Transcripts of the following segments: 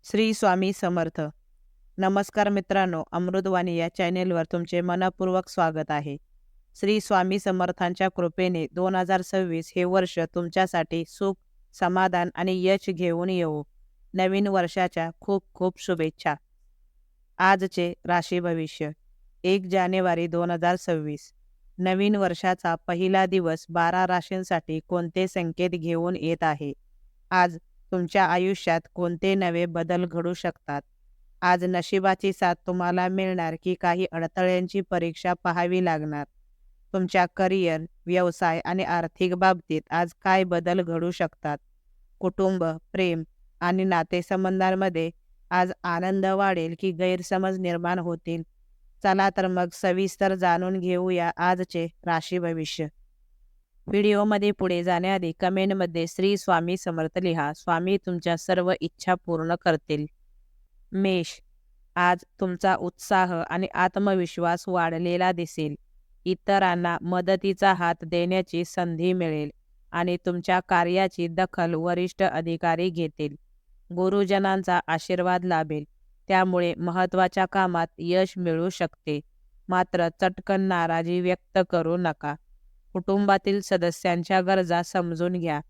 श्री स्वामी समर्थ. नमस्कार मित्रांनो, अमृतवाणी या चॅनेलवर तुमचे मनपूर्वक स्वागत आहे. श्री स्वामी समर्थांच्या कृपेने 2026 हे वर्ष तुमच्यासाठी सुख, समाधान आणि यश घेऊन येवो. नवीन वर्षाच्या खूप खूप शुभेच्छा. आजचे राशी भविष्य 1 जानेवारी 2026. नवीन वर्षाचा पहिला दिवस 12 राशींसाठी कोणते संकेत घेऊन येत आहे? आज तुमच्या आयुष्यात कोणते नवे बदल घडू शकतात? आज नशिबाची साथ तुम्हाला मिळणार की काही अडथळ्यांची परीक्षा पाहावी लागणार? तुमच्या करिअर, व्यवसाय आणि आर्थिक बाबतीत आज काय बदल घडू शकतात? कुटुंब, प्रेम आणि नातेसंबंधांमध्ये आज आनंद वाढेल की गैरसमज निर्माण होतील? चला तर मग सविस्तर जाणून घेऊया आजचे राशी भविष्य. व्हिडिओमध्ये पुढे जाण्याआधी कमेंटमध्ये श्री स्वामी समर्थ लिहा. स्वामी तुमच्या सर्व इच्छा पूर्ण करतील. मेष, आज तुमचा उत्साह आणि आत्मविश्वास वाढलेला दिसेल. इतरांना मदतीचा हात देण्याची संधी मिळेल आणि तुमच्या कार्याची दखल वरिष्ठ अधिकारी घेतील. गुरुजनांचा आशीर्वाद लाभेल, त्यामुळे महत्त्वाच्या कामात यश मिळू शकते. मात्र चटकन नाराजी व्यक्त करू नका. कुटुंबातील सदस्यांच्या गरजा समजून घ्या.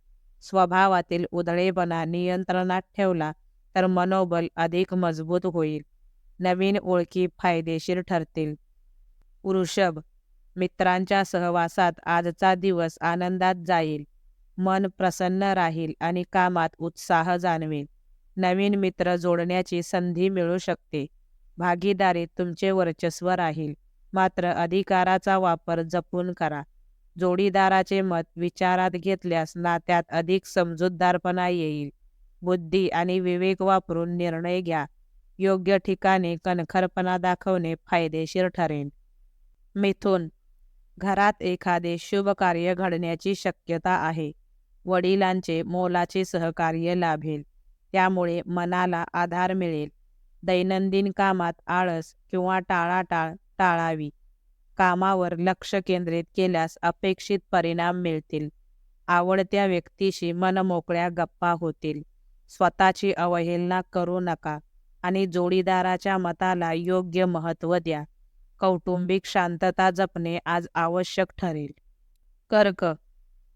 स्वभावातील उधळेपणा नियंत्रणात ठेवला तर मनोबल अधिक मजबूत होईल. नवीन ओळखी फायदेशीर ठरतील. वृषभ, मित्रांच्या सहवासात आजचा दिवस आनंदात जाईल. मन प्रसन्न राहील आणि कामात उत्साह जाणवेल. नवीन मित्र जोडण्याची संधी मिळू शकते. भागीदारीत तुमचे वर्चस्व राहील, मात्र अधिकाराचा वापर जपून करा. जोडीदाराचे मत विचारात घेतल्यास नात्यात अधिक समजूतदारपणा येईल. बुद्धी आणि विवेक वापरून निर्णय घ्या. योग्य ठिकाणी कणखरपणा दाखवणे फायदेशीर ठरेल. मिथुन, घरात एखादे शुभ कार्य घडण्याची शक्यता आहे. वडिलांचे मोलाचे सहकार्य लाभेल, त्यामुळे मनाला आधार मिळेल. दैनंदिन कामात आळस किंवा टाळाटाळ टाळावी. कामावर लक्ष केंद्रित केल्यास अपेक्षित परिणाम मिळतील. आवडत्या व्यक्तीशी मनमोकळ्या गप्पा होतील. स्वतःची अवहेलना करू नका आणि जोडीदाराच्या मताला योग्य महत्त्व द्या. कौटुंबिक शांतता जपणे आज आवश्यक ठरेल. कर्क,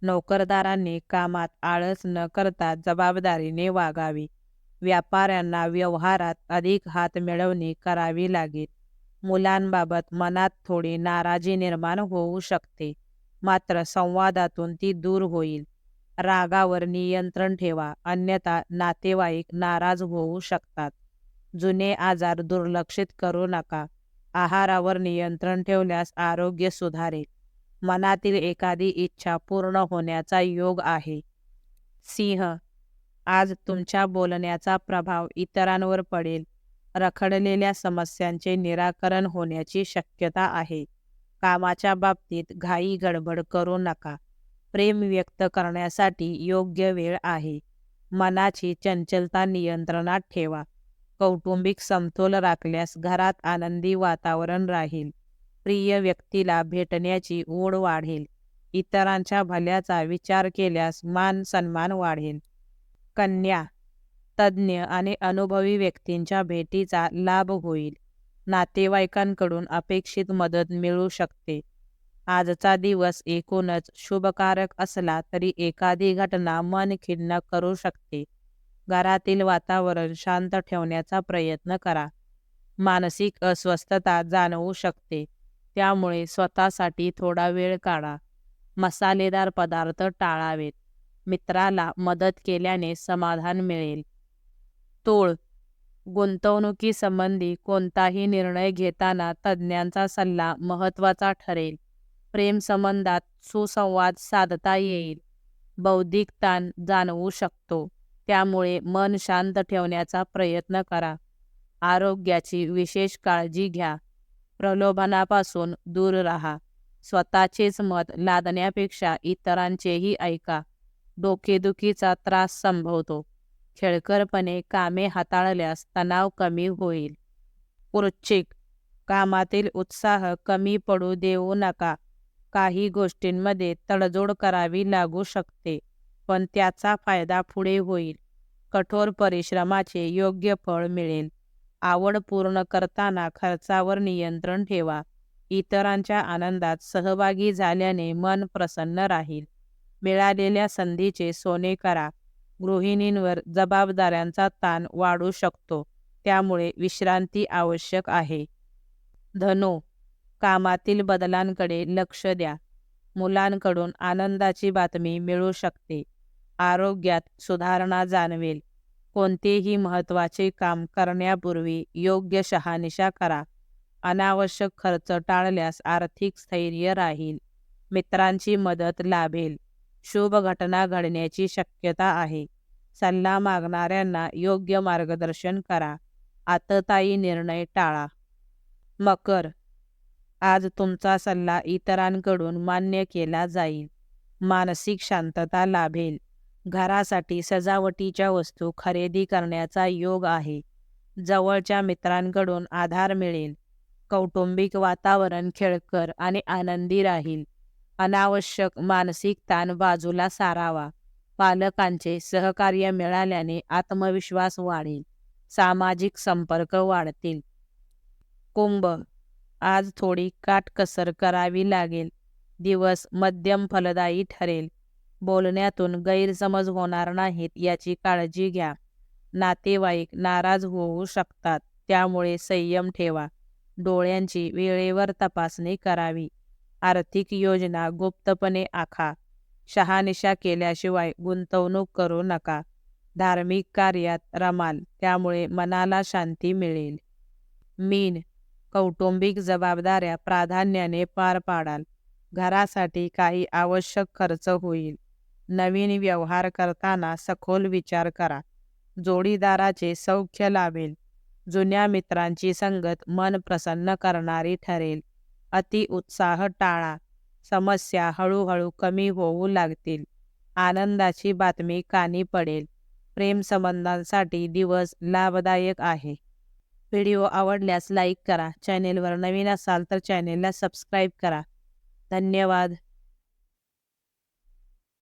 नोकरदारांनी कामात आळस न करता जबाबदारीने वागावे. व्यापाऱ्यांना व्यवहारात अधिक हात मिळवणी करावी लागेल. मुलांबाबत मनात थोडी नाराजी निर्माण होऊ शकते, मात्र संवादातून ती दूर होईल. रागावर नियंत्रण ठेवा, अन्यथा नातेवाईक नाराज होऊ शकतात. जुने आजार दुर्लक्षित करू नका. आहारावर नियंत्रण ठेवल्यास आरोग्य सुधारेल. मनातील एखादी इच्छा पूर्ण होण्याचा योग आहे. सिंह, आज तुमच्या बोलण्याचा प्रभाव इतरांवर पडेल. रखडलेल्या समस्यांचे निराकरण होण्याची शक्यता आहे. कामाच्या बाबतीत घाई गडबड करू नका. प्रेम व्यक्त करण्यासाठी योग्य वेळ आहे. मनाची चंचलता नियंत्रणात ठेवा. कौटुंबिक समतोल राखल्यास घरात आनंदी वातावरण राहील. प्रिय व्यक्तीला भेटण्याची ओढ वाढेल. इतरांच्या भल्याचा विचार केल्यास मान सन्मान वाढेल. कन्या, तज्ज्ञ आणि अनुभवी व्यक्तींच्या भेटीचा लाभ होईल. नातेवाईकांकडून अपेक्षित मदत मिळू शकते. आजचा दिवस एकूणच शुभकारक असला तरी एखादी घटना मन खिन्न करू शकते. घरातील वातावरण शांत ठेवण्याचा प्रयत्न करा. मानसिक अस्वस्थता जाणवू शकते, त्यामुळे स्वतःसाठी थोडा वेळ काढा. मसालेदार पदार्थ टाळावेत. मित्राला मदत केल्याने समाधान मिळेल. तूळ, गुंतवणुकीसंबंधी कोणताही निर्णय घेताना तज्ज्ञांचा सल्ला महत्त्वाचा ठरेल. प्रेमसंबंधात सुसंवाद साधता येईल. बौद्धिक ताण जाणवू शकतो, त्यामुळे मन शांत ठेवण्याचा प्रयत्न करा. आरोग्याची विशेष काळजी घ्या. प्रलोभनापासून दूर राहा. स्वतःचेच मत लादण्यापेक्षा इतरांचेही ऐका. डोकेदुखीचा त्रास संभवतो. खेळकरपणे कामे हाताळल्यास तणाव कमी होईल. वृश्चिक, कामातील उत्साह कमी पडू देऊ नका. काही गोष्टींमध्ये तडजोड करावी लागू शकते, पण त्याचा फायदा पुढे होईल. कठोर परिश्रमाचे योग्य फळ मिळेल. आवड पूर्ण करताना खर्चावर नियंत्रण ठेवा. इतरांच्या आनंदात सहभागी झाल्याने मन प्रसन्न राहील. मिळालेल्या संधीचे सोने करा. गृहिणींवर जबाबदाऱ्यांचा ताण वाढू शकतो, त्यामुळे विश्रांती आवश्यक आहे. धनो, कामातील बदलांकडे लक्ष द्या. मुलांकडून आनंदाची बातमी मिळू शकते. आरोग्यात सुधारणा जाणवेल. कोणतेही महत्त्वाचे काम करण्यापूर्वी योग्य शहानिशा करा. अनावश्यक खर्च टाळल्यास आर्थिक स्थैर्य राहील. मित्रांची मदत लाभेल. शुभ घटना घडण्याची शक्यता आहे. सल्ला मागणाऱ्यांना योग्य मार्गदर्शन करा. आततायी निर्णय टाळा. मकर, आज तुमचा सल्ला इतरांकडून मान्य केला जाईल. मानसिक शांतता लाभेल. घरासाठी सजावटीच्या वस्तू खरेदी करण्याचा योग आहे. जवळच्या मित्रांकडून आधार मिळेल. कौटुंबिक वातावरण खेळकर आणि आनंदी राहील. अनावश्यक मानसिक ताण बाजूला सारावा. पालकांचे सहकार्य मिळाल्याने आत्मविश्वास वाढेल. सामाजिक संपर्क वाढतील. कुंभ, आज थोडी काटकसर करावी लागेल. दिवस मध्यम फलदायी ठरेल. बोलण्यातून गैरसमज होणार नाहीत याची काळजी घ्या. नातेवाईक नाराज होऊ शकतात, त्यामुळे संयम ठेवा. डोळ्यांची वेळेवर तपासणी करावी. आर्थिक योजना गुप्तपणे आखा. शहानिशा केल्याशिवाय गुंतवणूक करू नका. धार्मिक कार्यात रमाल, त्यामुळे मनाला शांती मिळेल. मीन, कौटुंबिक जबाबदाऱ्या प्राधान्याने पार पाडाल. घरासाठी काही आवश्यक खर्च होईल. नवीन व्यवहार करताना सखोल विचार करा. जोडीदाराचे सौख्य लाभेल. जुन्या मित्रांची संगत मन प्रसन्न करणारी ठरेल. अति उत्साह टाळा. समस्या हळूहळू कमी होऊ लागतील. आनंदाची बातमी कानी पडेल. प्रेमसंबंधांसाठी दिवस लाभदायक आहे. व्हिडिओ आवडल्यास लाईक करा. चॅनेलवर नवीन असाल तर चॅनेलला सबस्क्राईब करा. धन्यवाद.